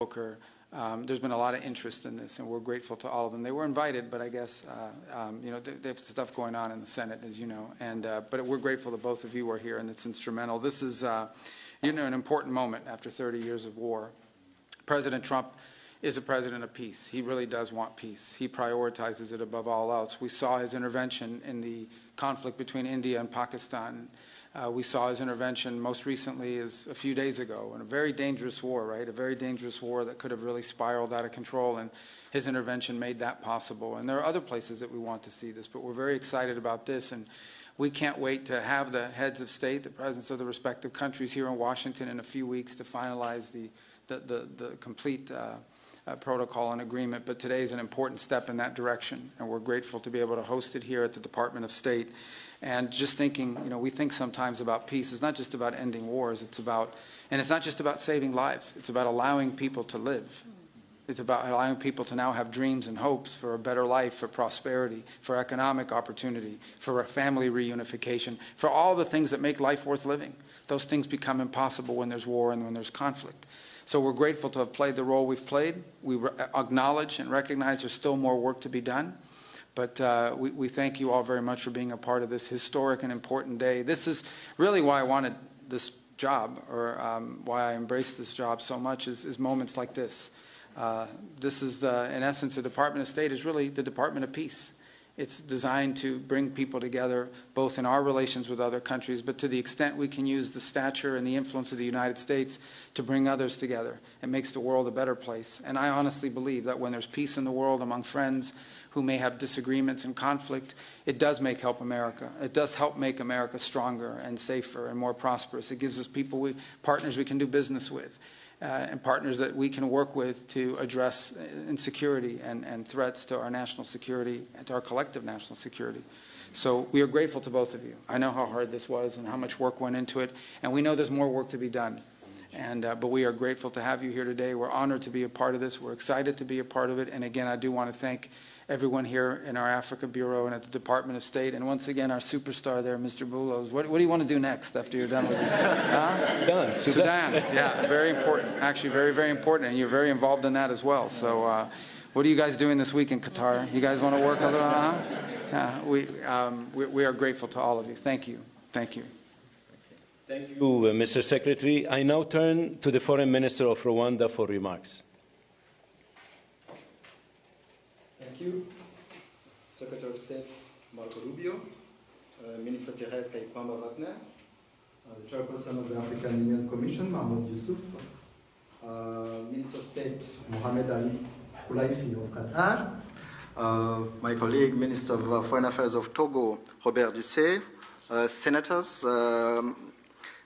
Booker. There's been a lot of interest in this, and we're grateful to all of them. They were invited, but I guess you know, there's stuff going on in the Senate, as you know. And but we're grateful that both of you are here, and it's instrumental. This is you know, an important moment after 30 years of war. President Trump is a president of peace. He really does want peace. He prioritizes it above all else. We saw his intervention in the conflict between India and Pakistan. We saw his intervention most recently as a few days ago in a very dangerous war, right? A very dangerous war that could have really spiraled out of control, and his intervention made that possible. And there are other places that we want to see this, but we're very excited about this, and we can't wait to have the heads of state, the presidents of the respective countries here in Washington in a few weeks to finalize the complete protocol and agreement. But today is an important step in that direction, and we're grateful to be able to host it here at the Department of State. And just thinking, you know, we think sometimes about peace. It's not just about ending wars. It's about, and it's not just about saving lives. It's about allowing people to live. It's about allowing people to now have dreams and hopes for a better life, for prosperity, for economic opportunity, for a family reunification, for all the things that make life worth living. Those things become impossible when there's war and when there's conflict. So we're grateful to have played the role we've played. We acknowledge and recognize there's still more work to be done. But we thank you all very much for being a part of this historic and important day. This is really why I wanted this job, or why I embraced this job so much, is moments like this. This is, in essence, the Department of State is really the Department of Peace. It's designed to bring people together, both in our relations with other countries, but to the extent we can use the stature and the influence of the United States to bring others together. It makes the world a better place. And I honestly believe that when there's peace in the world among friends who may have disagreements and conflict, it does help America. It does help make America stronger and safer and more prosperous. It gives us people, partners we can do business with. And partners that we can work with to address insecurity and threats to our national security and to our collective national security. So we are grateful to both of you. I know how hard this was and how much work went into it, and we know there's more work to be done. And but we are grateful to have you here today. We're honored to be a part of this. We're excited to be a part of it. And again, I do want to thank everyone here in our Africa Bureau and at the Department of State. And once again, our superstar there, Mr. Bulos. What do you want to do next after you're done with this? Huh? Sudan. Yeah, very important. Actually, very, very important. And you're very involved in that as well. So what are you guys doing this week in Qatar? You guys want to work a little? Yeah, we are grateful to all of you. Thank you. Thank you. Thank you, Mr. Secretary. I now turn to the Foreign Minister of Rwanda for remarks. Thank you. Secretary of State Marco Rubio, Minister Therese Kaikwamba-Wagner, the Chairperson of the African Union Commission, Mahmoud Yusuf, Minister of State Mohamed Ali Koulaifi of Qatar, my colleague, Minister of Foreign Affairs of Togo, Robert Dussé, Senators,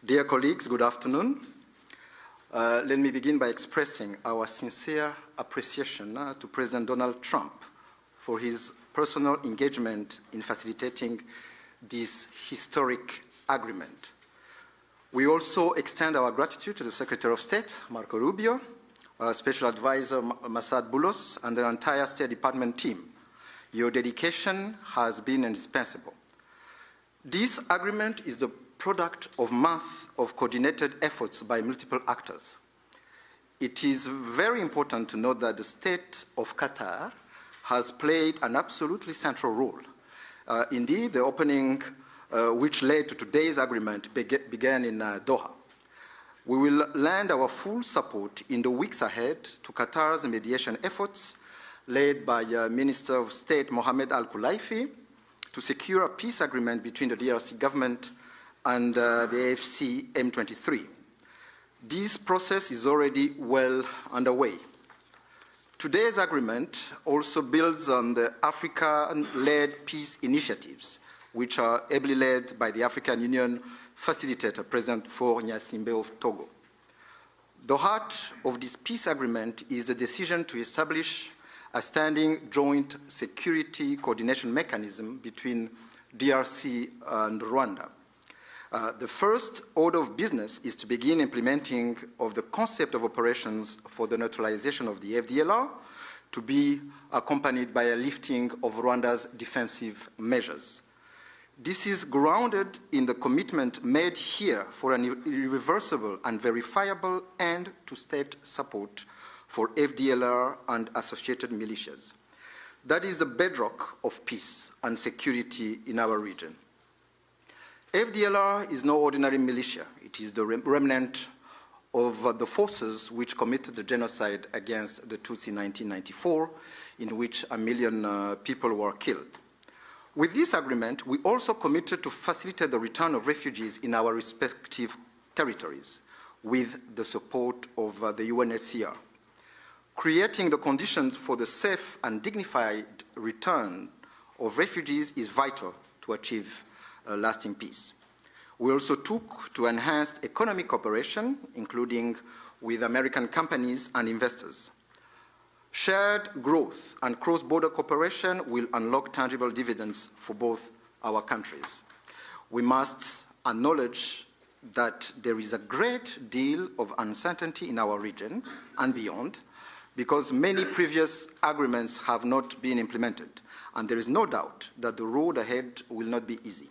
dear colleagues, good afternoon. Let me begin by expressing our sincere appreciation to President Donald Trump for his personal engagement in facilitating this historic agreement. We also extend our gratitude to the Secretary of State, Marco Rubio, Special Advisor Massad Boulos, and the entire State Department team. Your dedication has been indispensable. This agreement is the product of months of coordinated efforts by multiple actors. It is very important to note that the State of Qatar has played an absolutely central role. Indeed, the opening, which led to today's agreement, began in Doha. We will lend our full support in the weeks ahead to Qatar's mediation efforts, led by Minister of State Mohamed Al Koulaifi, to secure a peace agreement between the DRC government and the AFC M23. This process is already well underway. Today's agreement also builds on the African-led peace initiatives, which are ably led by the African Union facilitator, President Faure Gnassingbé of Togo. The heart of this peace agreement is the decision to establish a standing joint security coordination mechanism between DRC and Rwanda. The first order of business is to begin implementing of the concept of operations for the neutralization of the FDLR, to be accompanied by a lifting of Rwanda's defensive measures. This is grounded in the commitment made here for an irreversible and verifiable end to state support for FDLR and associated militias. That is the bedrock of peace and security in our region. FDLR is no ordinary militia. It is the remnant of the forces which committed the genocide against the Tutsi in 1994, in which 1 million people were killed. With this agreement, we also committed to facilitate the return of refugees in our respective territories with the support of the UNHCR. Creating the conditions for the safe and dignified return of refugees is vital to achieve lasting peace. We also took to enhance economic cooperation, including with American companies and investors. Shared growth and cross-border cooperation will unlock tangible dividends for both our countries. We must acknowledge that there is a great deal of uncertainty in our region and beyond, because many previous agreements have not been implemented, and there is no doubt that the road ahead will not be easy.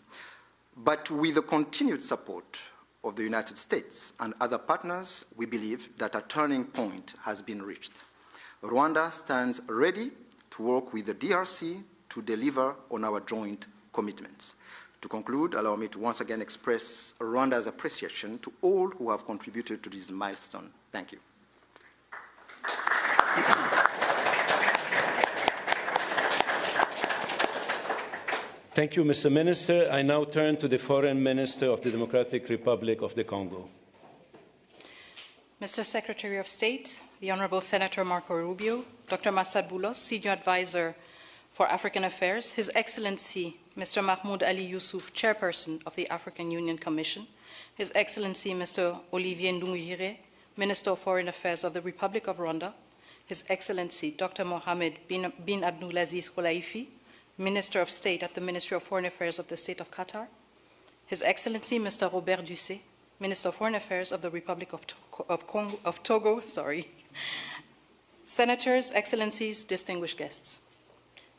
But with the continued support of the United States and other partners, we believe that a turning point has been reached. Rwanda stands ready to work with the DRC to deliver on our joint commitments. To conclude, allow me to once again express Rwanda's appreciation to all who have contributed to this milestone. Thank you. Thank you, Mr. Minister. I now turn to the Foreign Minister of the Democratic Republic of the Congo. Mr. Secretary of State, the Honorable Senator Marco Rubio, Dr. Massad Boulos, Senior Advisor for African Affairs, His Excellency Mr. Mahmoud Ali Yusuf, Chairperson of the African Union Commission, His Excellency Mr. Olivier Nduhungirehe, Minister of Foreign Affairs of the Republic of Rwanda, His Excellency Dr. Mohamed bin Abdulaziz Khelaifi, Minister of State at the Ministry of Foreign Affairs of the State of Qatar, His Excellency Mr. Robert Dussé, Minister of Foreign Affairs of the Republic of Togo, Senators, Excellencies, distinguished guests,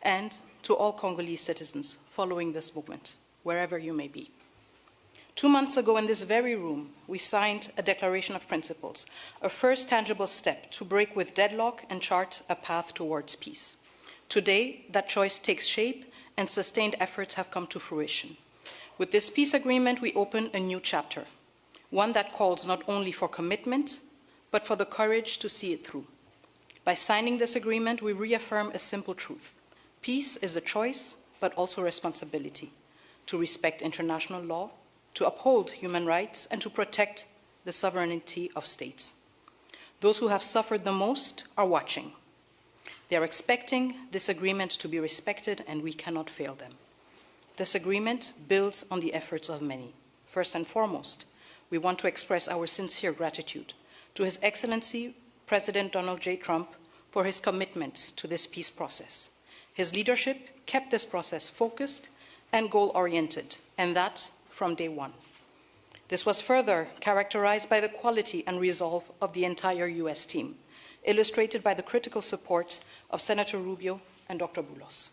and to all Congolese citizens following this movement, wherever you may be. 2 months ago in this very room, we signed a declaration of principles, a first tangible step to break with deadlock and chart a path towards peace. Today, that choice takes shape and sustained efforts have come to fruition. With this peace agreement, we open a new chapter, one that calls not only for commitment, but for the courage to see it through. By signing this agreement, we reaffirm a simple truth. Peace is a choice, but also responsibility, to respect international law, to uphold human rights, and to protect the sovereignty of states. Those who have suffered the most are watching. They are expecting this agreement to be respected, and we cannot fail them. This agreement builds on the efforts of many. First and foremost, we want to express our sincere gratitude to His Excellency President Donald J. Trump for his commitment to this peace process. His leadership kept this process focused and goal-oriented, and that from day one. This was further characterized by the quality and resolve of the entire U.S. team, illustrated by the critical support of Senator Rubio and Dr. Boulos.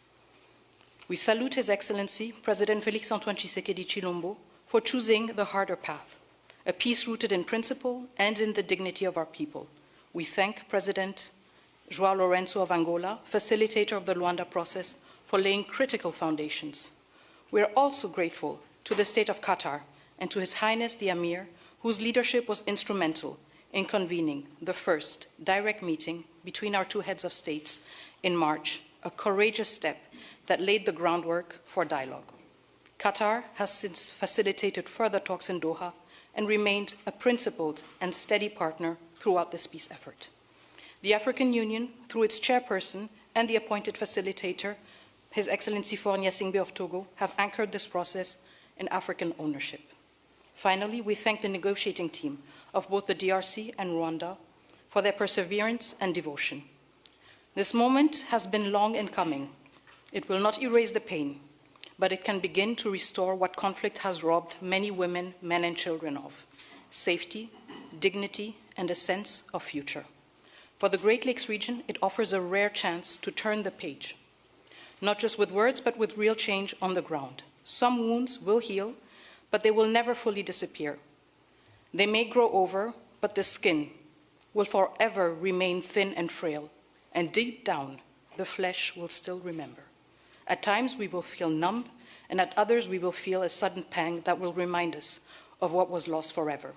We salute His Excellency, President Félix-Antoine Tshisekedi Chilombo, for choosing the harder path, a peace rooted in principle and in the dignity of our people. We thank President João Lourenço of Angola, facilitator of the Luanda process, for laying critical foundations. We are also grateful to the State of Qatar and to His Highness the Emir, whose leadership was instrumental in convening the first direct meeting between our two heads of states in March, a courageous step that laid the groundwork for dialogue. Qatar has since facilitated further talks in Doha and remained a principled and steady partner throughout this peace effort. The African Union, through its chairperson and the appointed facilitator, His Excellency Faure Gnassingbé of Togo, have anchored this process in African ownership. Finally, we thank the negotiating team of both the DRC and Rwanda for their perseverance and devotion. This moment has been long in coming. It will not erase the pain, but it can begin to restore what conflict has robbed many women, men, and children of: safety, dignity, and a sense of future. For the Great Lakes region, it offers a rare chance to turn the page, not just with words, but with real change on the ground. Some wounds will heal, but they will never fully disappear. They may grow over, but the skin will forever remain thin and frail, and deep down, the flesh will still remember. At times we will feel numb, and at others we will feel a sudden pang that will remind us of what was lost forever.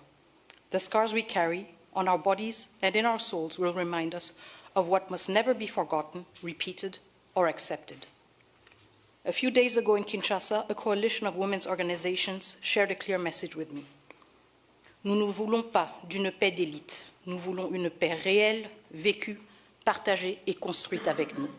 The scars we carry on our bodies and in our souls will remind us of what must never be forgotten, repeated, or accepted. A few days ago in Kinshasa, a coalition of women's organizations shared a clear message with me. Nous ne voulons pas d'une paix d'élite. Nous voulons une paix réelle, vécue, partagée et construite avec nous.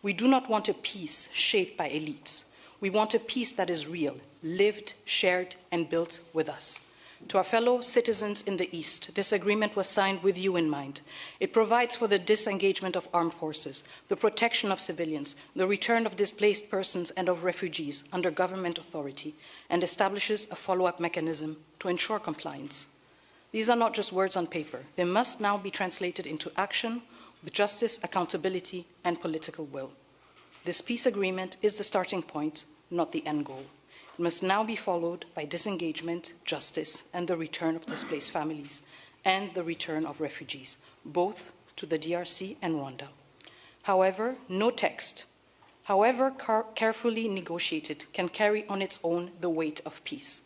We do not want a peace shaped by elites. We want a peace that is real, lived, shared, and built with us. To our fellow citizens in the East, this agreement was signed with you in mind. It provides for the disengagement of armed forces, the protection of civilians, the return of displaced persons and of refugees under government authority, and establishes a follow-up mechanism to ensure compliance. These are not just words on paper. They must now be translated into action with justice, accountability, and political will. This peace agreement is the starting point, not the end goal. It must now be followed by disengagement, justice, and the return of displaced families, and the return of refugees, both to the DRC and Rwanda. However, no text, however carefully negotiated, can carry on its own the weight of peace.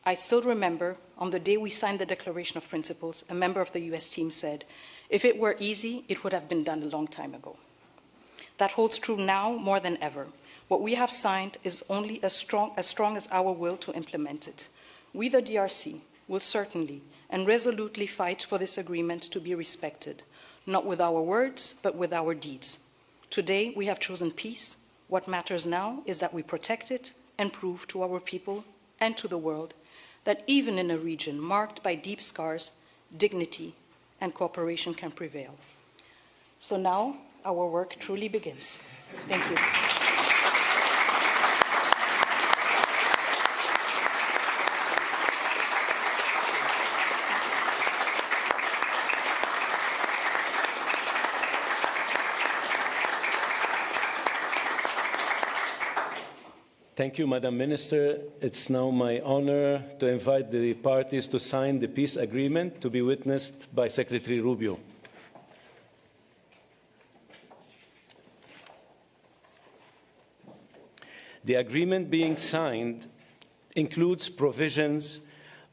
I still remember, on the day we signed the Declaration of Principles, a member of the US team said, "If it were easy, it would have been done a long time ago." That holds true now more than ever. What we have signed is only as strong as our will to implement it. We, the DRC, will certainly and resolutely fight for this agreement to be respected, not with our words, but with our deeds. Today, we have chosen peace. What matters now is that we protect it and prove to our people and to the world that even in a region marked by deep scars, dignity and cooperation can prevail. So now, our work truly begins. Thank you. Thank you, Madam Minister. It's now my honor to invite the parties to sign the peace agreement to be witnessed by Secretary Rubio. The agreement being signed includes provisions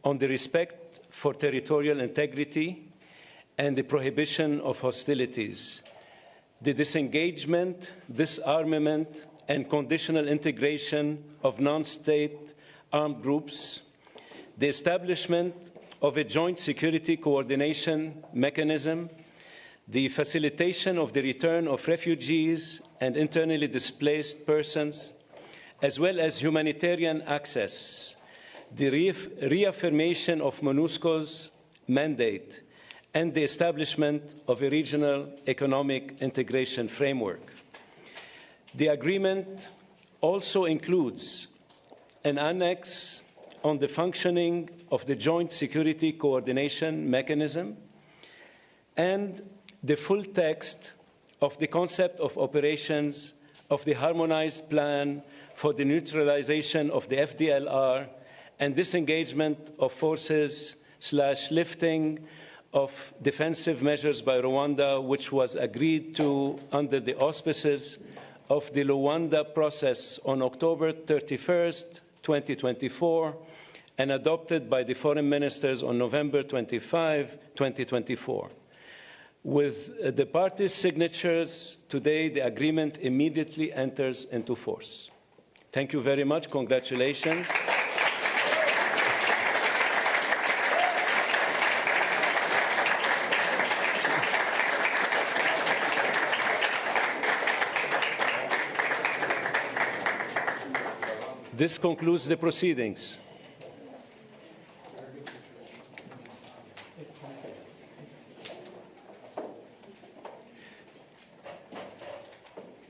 on the respect for territorial integrity and the prohibition of hostilities, the disengagement, disarmament, and conditional integration of non-state armed groups, the establishment of a joint security coordination mechanism, the facilitation of the return of refugees and internally displaced persons, as well as humanitarian access, the reaffirmation of MONUSCO's mandate, and the establishment of a regional economic integration framework. The agreement also includes an annex on the functioning of the Joint Security Coordination Mechanism and the full text of the concept of operations of the Harmonized Plan for the Neutralization of the FDLR and disengagement of forces / lifting of defensive measures by Rwanda, which was agreed to under the auspices of the Luanda process on October 31st, 2024, and adopted by the foreign ministers on November 25, 2024. With the parties' signatures today, the agreement immediately enters into force. Thank you very much. Congratulations. This concludes the proceedings.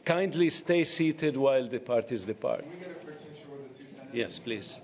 Kindly stay seated while the parties depart. Can we get a quick picture with the two senators? Yes, please.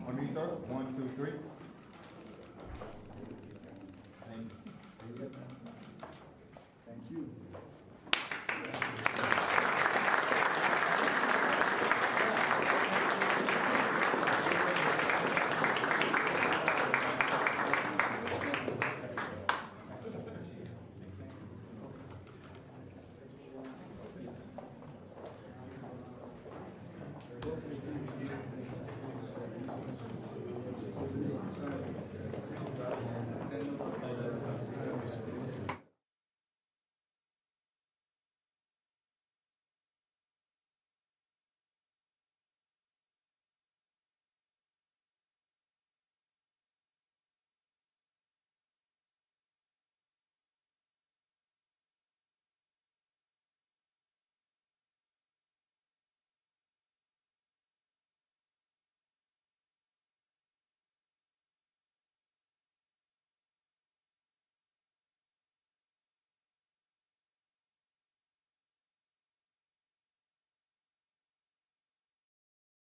On me, sir. 1, 2, 3.